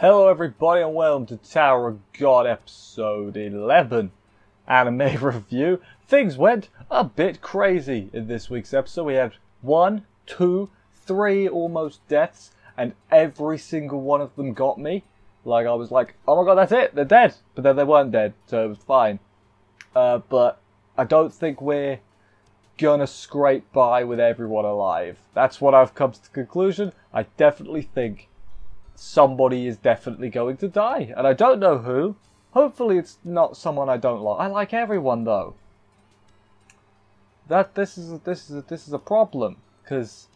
Hello everybody and welcome to Tower of God episode 11 anime review. Things went a bit crazy in this week's episode. We had 1, 2, 3 almost deaths and every single one of them got me. Like I was like, oh my god, that's it, they're dead. But then they weren't dead, so it was fine. But I don't think we're gonna scrape by with everyone alive. That's what I've come to the conclusion. I definitely think somebody is definitely going to die, and I don't know who. Hopefully it's not someone I don't like. I like everyone though. This is a problem, because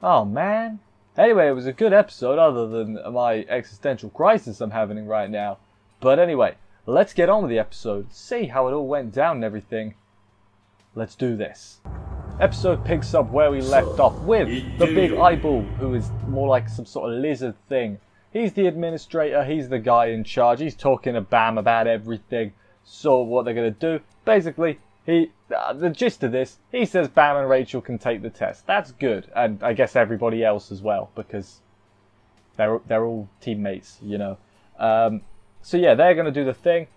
oh man. Anyway, it was a good episode other than my existential crisis I'm having right now. But anyway, let's get on with the episode, see how it all went down and everything. Let's do this. Episode picks up where we left off with the big eyeball, who is more like some sort of lizard thing. He's the administrator, he's the guy in charge, he's talking to Bam about everything, so what they're going to do. Basically, the gist of this, he says Bam and Rachel can take the test. That's good, and I guess everybody else as well, because they're all teammates, you know. So yeah, they're going to do the thing.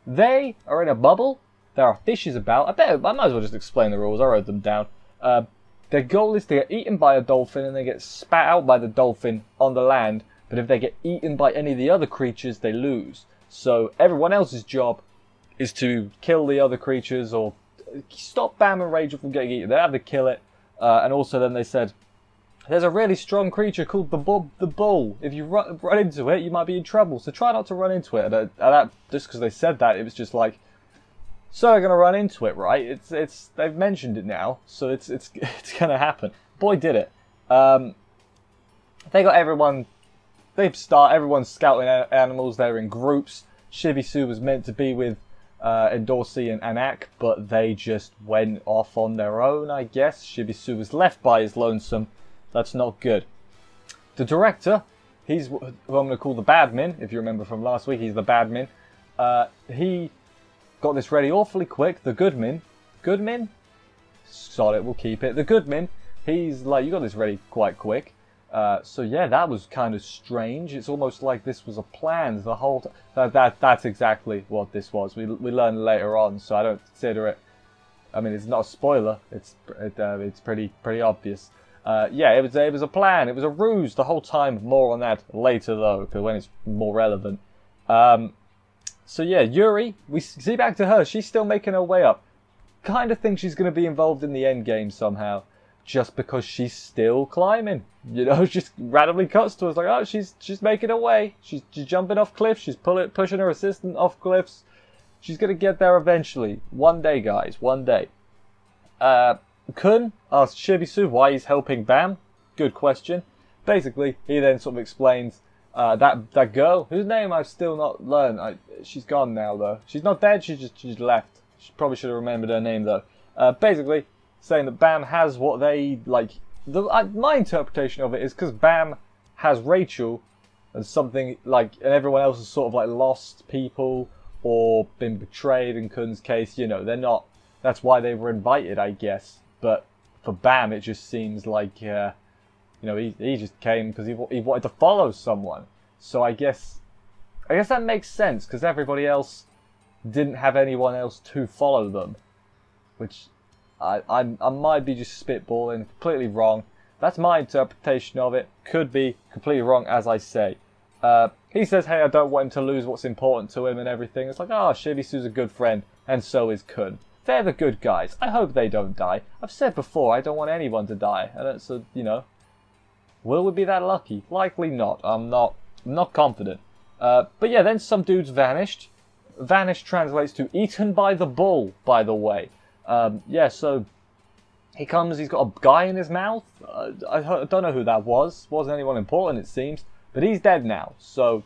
They are in a bubble. There are fishes about. I might as well just explain the rules. I wrote them down. Their goal is to get eaten by a dolphin and they get spat out by the dolphin on the land. But if they get eaten by any of the other creatures, they lose. So everyone else's job is to kill the other creatures or stop Bam and Rachel from getting eaten. They have to kill it. And also then they said, there's a really strong creature called the bull. If you run into it, you might be in trouble. So try not to run into it. And just because they said that, it was just like, so they're gonna run into it, right? They've mentioned it now, so it's gonna happen. Boy, did it. They got everyone. Everyone's scouting animals. They're in groups. Shibisu was meant to be with Endorsi and Anak, but they just went off on their own, I guess. Shibisu was left by his lonesome. That's not good. The director, he's who I'm gonna call the Badmin. If you remember from last week, he's the Badmin. He got this ready awfully quick. The Goodmin? Solid, we'll keep it. The Goodmin, he's like, you got this ready quite quick. So yeah, that was kind of strange. It's almost like this was a plan the whole time. That's exactly what this was. We learn later on, so I don't consider it. I mean, it's not a spoiler. It's pretty obvious. Yeah, it was a plan. It was a ruse the whole time. More on that later though, because when it's more relevant. So yeah, Yuri, we see back to her. She's still making her way up. Kind of think she's going to be involved in the end game somehow, just because she's still climbing. You know, just randomly cuts to us like, oh, she's making her way. She's jumping off cliffs. She's pushing her assistant off cliffs. She's going to get there eventually. One day, guys. One day. Kun asks Shibisu why he's helping Bam. Good question. Basically, he then sort of explains that girl, whose name I've still not learned. She's gone now, though. She's not dead, she's left. She probably should have remembered her name, though. Basically, saying that Bam has what they, like... my interpretation of it is because Bam has Rachel and something, like... And everyone else is sort of, like, lost people or been betrayed in Kun's case. You know, they're not... That's why they were invited, I guess. But for Bam, it just seems like... You know, he just came because he wanted to follow someone. So I guess that makes sense because everybody else didn't have anyone else to follow them, which I might be just spitballing, completely wrong. That's my interpretation of it. Could be completely wrong, as I say. He says, "Hey, I don't want him to lose what's important to him and everything." It's like, oh, Shibisu's a good friend, and so is Kun. They're the good guys. I hope they don't die. I've said before, I don't want anyone to die, and so you know. Will we be that lucky? Likely not. I'm not confident. But yeah, then some dudes vanished. Vanished translates to eaten by the bull, by the way. Yeah, so he comes, he's got a guy in his mouth. I don't know who that was. Wasn't anyone important, it seems. But he's dead now, so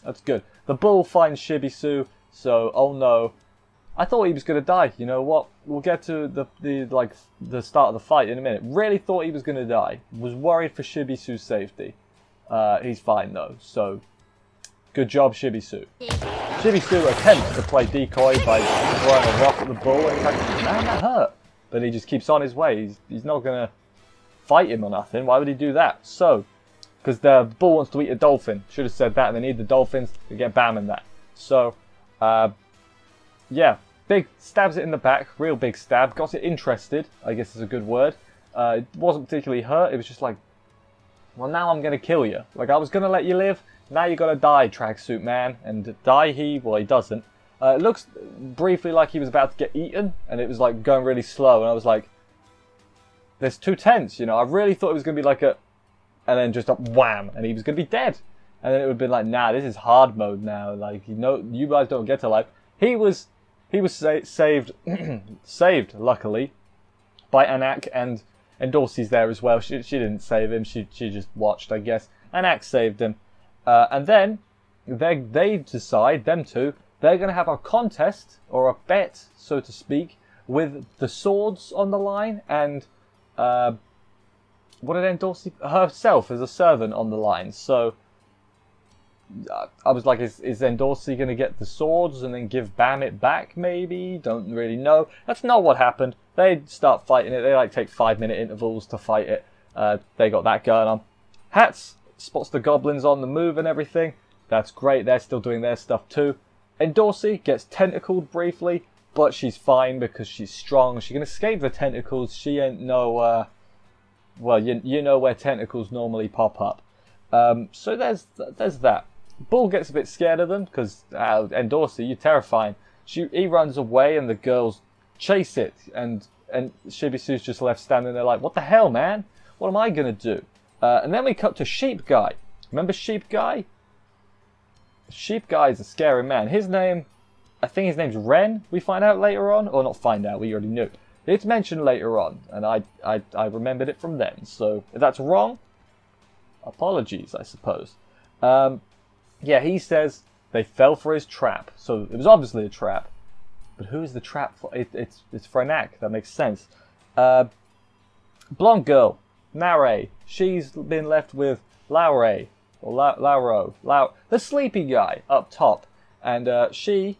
that's good. The bull finds Shibisu, so oh no. I thought he was going to die. You know what? We'll get to the start of the fight in a minute. Really thought he was going to die. Was worried for Shibisu's safety. He's fine though. So, good job, Shibisu. Shibisu attempts to play decoy by throwing a rock at the bull. And he's like, man, that hurt. But he just keeps on his way. He's not going to fight him or nothing. Why would he do that? So, because the bull wants to eat a dolphin. Should have said that, and they need the dolphins to get Bam in that. So, yeah, big stabs it in the back, real big stab, got it interested, I guess is a good word. It wasn't particularly hurt, it was just like, well, now I'm going to kill you. Like, I was going to let you live, now you're going to die, Tracksuit Man. And die well, he doesn't. It looks briefly like he was about to get eaten, and it was like going really slow, and I was like, "There's too tense," you know. I really thought it was going to be like a, and then just a wham, and he was going to be dead, and then it would have been like, "Nah, this is hard mode now. Like, you know, you guys don't get to life." He was saved, saved luckily, by Anak, and Dorsey's there as well. She didn't save him. She just watched, I guess. Anak saved him, and then they decide, them two. They're going to have a contest, or a bet, so to speak, with the swords on the line, and what did Dorsey herself as a servant on the line. So I was like, is Dorsey going to get the swords and then give Bam it back, maybe? Don't really know. That's not what happened. They start fighting it. They like take 5-minute intervals to fight it. They got that going on. Hats spots the goblins on the move and everything. That's great. They're still doing their stuff too. And Dorsey gets tentacled briefly, but she's fine because she's strong. She can escape the tentacles. She ain't no, well, you know where tentacles normally pop up. So there's that. Bull gets a bit scared of them because, and Dorsey, you're terrifying. He runs away and the girls chase it. And Shibisu's just left standing there like, what the hell, man? What am I going to do? And then we cut to Sheep Guy. Remember Sheep Guy? Sheep Guy is a scary man. His name, I think his name's Ren, we find out later on. Or not find out, we already knew. It's mentioned later on, and I remembered it from then. So if that's wrong, apologies, I suppose. Yeah, he says they fell for his trap. So it was obviously a trap. But who is the trap for? It's for Anak, that makes sense. Blonde girl, Nare. She's been left with Laure. Or Lauro, the sleepy guy up top, and she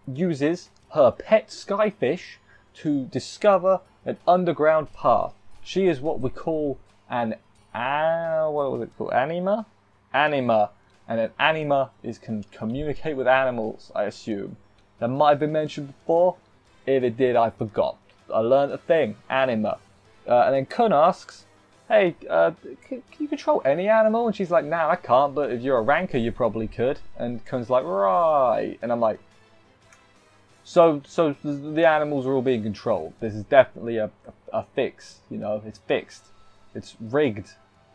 uses her pet skyfish to discover an underground path. She is what we call an what was it called? Anima, and an anima can communicate with animals. I assume that might have been mentioned before. If it did, I forgot. I learned a thing. Anima, and then Kun asks, hey, can you control any animal? And she's like, nah, I can't, but if you're a ranker, you probably could. And Kun's like, right. And I'm like, so the animals are all being controlled. This is definitely a fix, you know, it's fixed. It's rigged.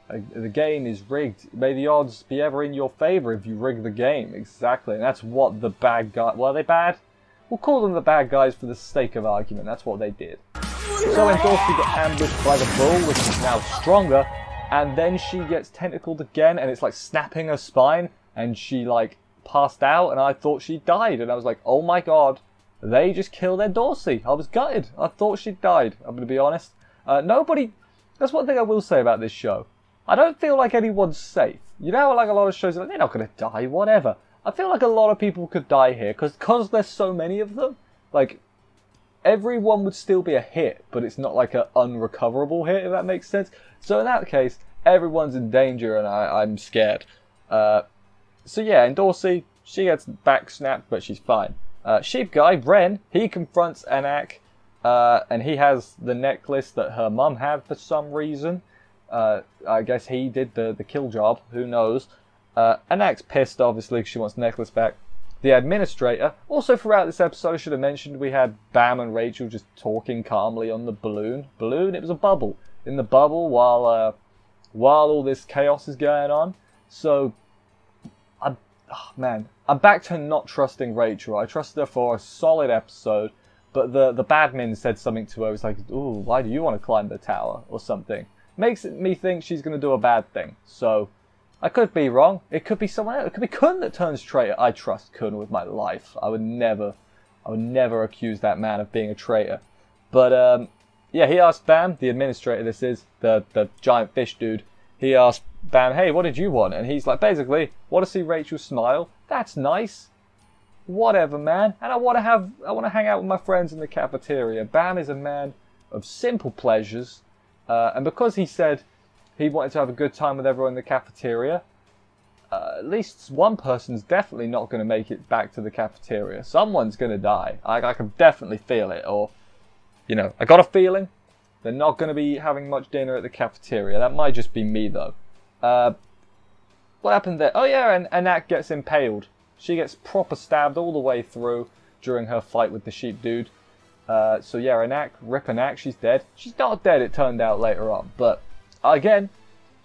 The game is rigged. May the odds be ever in your favor if you rig the game. Exactly. And that's what the bad guy, well, are they bad? We'll call them the bad guys for the sake of argument. That's what they did. So when Dorsey got ambushed by the bull, which is now stronger, and then she gets tentacled again, and it's like snapping her spine, and she like passed out, and I thought she died, and I was like, oh my god, they just killed their Dorsey. I was gutted. I thought she died, I'm going to be honest. Nobody, that's one thing I will say about this show. I don't feel like anyone's safe. You know, like a lot of shows, like, they're not going to die, whatever. I feel like a lot of people could die here, because there's so many of them, like, everyone would still be a hit, but it's not like an unrecoverable hit, if that makes sense. So in that case, everyone's in danger, and I'm scared. So yeah, and Dorsey, she gets back snapped, but she's fine. Sheep Guy, Ren, he confronts Anak, and he has the necklace that her mum had for some reason. I guess he did the kill job, who knows. Anak's pissed, obviously, because she wants the necklace back. The administrator, also throughout this episode, I should have mentioned, we had Bam and Rachel just talking calmly on the balloon. Balloon? It was a bubble. In the bubble while all this chaos is going on. So, I'm back to not trusting Rachel. I trusted her for a solid episode, but the badmin said something to her. It's like, ooh, why do you want to climb the tower? Or something. Makes me think she's going to do a bad thing. So, I could be wrong. It could be someone else. It could be Kun that turns traitor. I trust Kun with my life. I would never accuse that man of being a traitor. But yeah, he asked Bam, the administrator. This is the giant fish dude. He asked Bam, "Hey, what did you want?" And he's like, basically, want to see Rachel smile. That's nice. Whatever, man. And I want to hang out with my friends in the cafeteria. Bam is a man of simple pleasures, and because he said he wanted to have a good time with everyone in the cafeteria. At least one person's definitely not going to make it back to the cafeteria. Someone's going to die. I can definitely feel it. Or, you know, I got a feeling they're not going to be having much dinner at the cafeteria. That might just be me, though. What happened there? Oh, yeah, and Anak gets impaled. She gets proper stabbed all the way through during her fight with the sheep dude. So, yeah, Anak, rip Anak, she's dead. She's not dead, it turned out later on. But, again,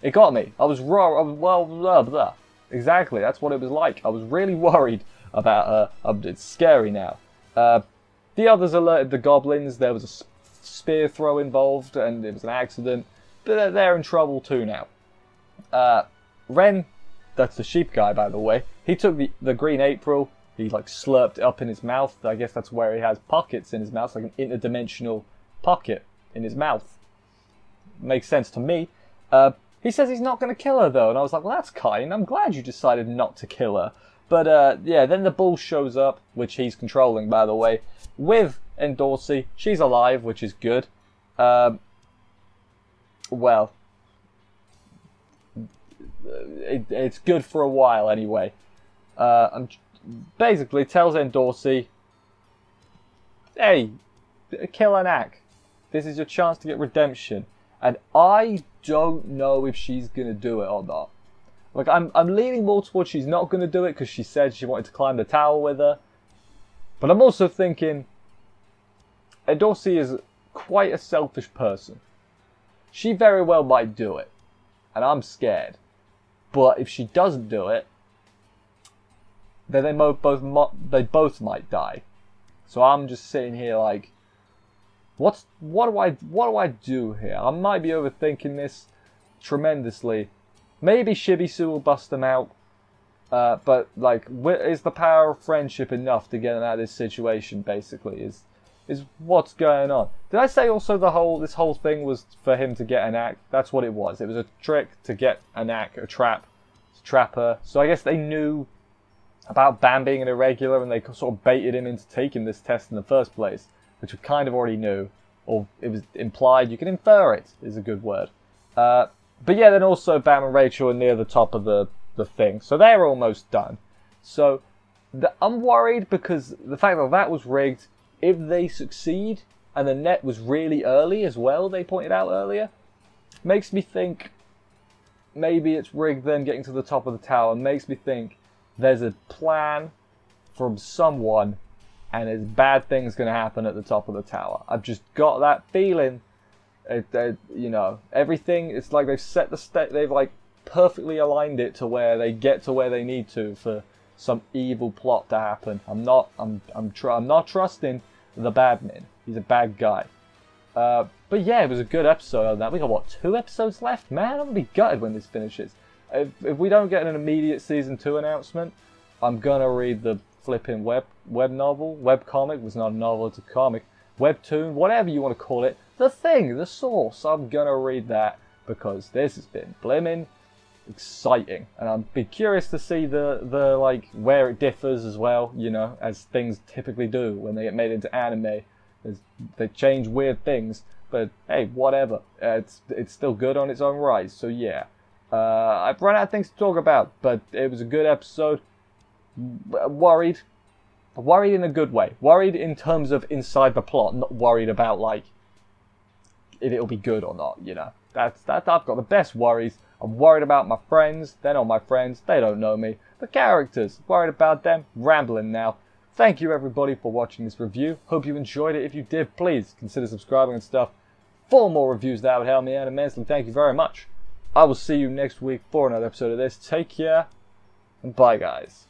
it got me. I was raw. Well, blah, blah. Exactly, that's what it was like. I was really worried about her. It's scary now. The others alerted the goblins. There was a spear throw involved, and it was an accident. But they're in trouble too now. Ren, that's the sheep guy, by the way. He took the green April. He like slurped it up in his mouth. I guess that's where he has pockets in his mouth, like an interdimensional pocket in his mouth. Makes sense to me. He says he's not going to kill her, though, and I was like, well, that's kind. I'm glad you decided not to kill her. But, yeah, then the bull shows up, which he's controlling, by the way, with Endorsi. She's alive, which is good. Well, it's good for a while, anyway. Basically tells Endorsi, hey, kill Anak. This is your chance to get redemption. And I don't know if she's going to do it or not. Like, I'm leaning more towards she's not going to do it because she said she wanted to climb the tower with her. But I'm also thinking Endorsi is quite a selfish person. She very well might do it. And I'm scared. But if she doesn't do it, then they both might die. So I'm just sitting here like, what do I do here? I might be overthinking this tremendously. Maybe Shibisu will bust them out, but like, is the power of friendship enough to get them out of this situation? Basically, is what's going on? Did I say also this whole thing was for him to get Anak? That's what it was. It was a trick to get Anak, a trap to trap her. So I guess they knew about Bam being an irregular, and they sort of baited him into taking this test in the first place, which we kind of already knew, or it was implied. You can infer it, is a good word. But yeah, then also Bam and Rachel are near the top of the thing, so they're almost done. So I'm worried because the fact that was rigged, if they succeed, and the net was really early as well, they pointed out earlier, makes me think maybe it's rigged them getting to the top of the tower, makes me think there's a plan from someone and there's bad things going to happen at the top of the tower. I've just got that feeling. You know, everything, it's like they've set the they've like perfectly aligned it to where they get to where they need to for some evil plot to happen. I'm not trusting the Badman. He's a bad guy. But yeah, it was a good episode of that. We got what, 2 episodes left? Man, I'm gonna be gutted when this finishes. If we don't get an immediate season 2 announcement, I'm gonna read the flipping web novel. Web comic was not a novel, it's a comic. Webtoon, whatever you want to call it. The Thing, the source. I'm gonna read that because this has been blimmin' exciting, and I'd be curious to see the like where it differs as well. You know, as things typically do when they get made into anime. They change weird things, but hey, whatever. It's still good on its own right. So yeah, I've run out of things to talk about, but it was a good episode. Worried in a good way. Worried in terms of inside the plot, not worried about like if it'll be good or not. You know, that's I've got the best worries. I'm worried about my friends. They're not my friends. They don't know me. The characters, worried about them. Rambling now. Thank you everybody for watching this review. Hope you enjoyed it. If you did, please consider subscribing and stuff. For more reviews, that would help me out immensely. Thank you very much. I will see you next week for another episode of this. Take care, and bye guys.